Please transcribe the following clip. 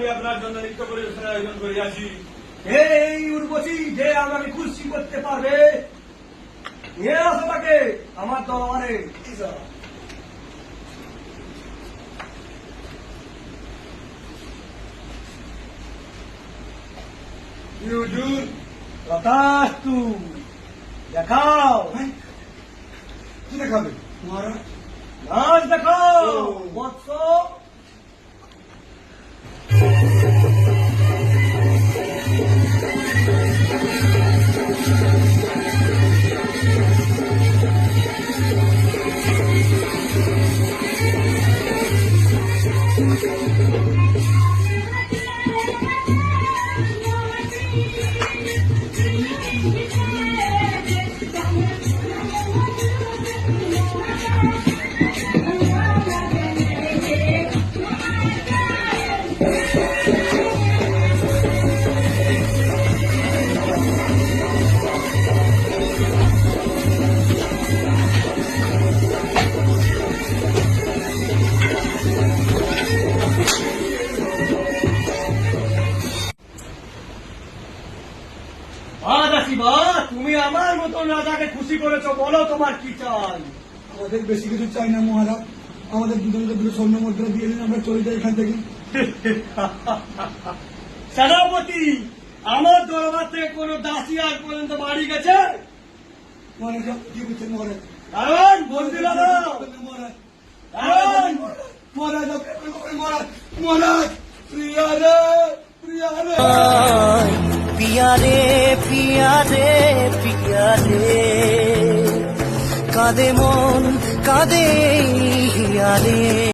আমি আপনার জন্য নৃত্য পরিবেশনের আয়োজন করিয়াছি। এই উর্বশী যে আমাকে খুশি করতে পারবে, নিয়ে আসো তাকে আমার দরবারে। হুজুর, তথাস্তু, দেখাও কি দেখাবে? মহারাজ, নাচ দেখাও বৎস। তুমি আমার মতন রাজাকে খুশি করেছো, বলো তোমার কি চাই? আমাদের বেশি কিছু চাই না মহারাজ, আমাদের দুজনকে দুটো স্বর্ণ মুদ্রা দিয়ে দিন, আমরা চলে যাই এখান থেকে। সেনাপতি, আমার দরবার থেকে কোন দাসী আজ পর্যন্ত বাড়ি গেছে? মহারাজ কি বলছেন মহারাজ? কারণ বন্দিরা মহারাজ কারণ মহারাজ মহারাজ মহারাজ প্রিয়া রে প্রিয়া রে পিয়া রে পিয়া রে পিয়া রে, কাঁদে মন কাঁদে হিয়া রে।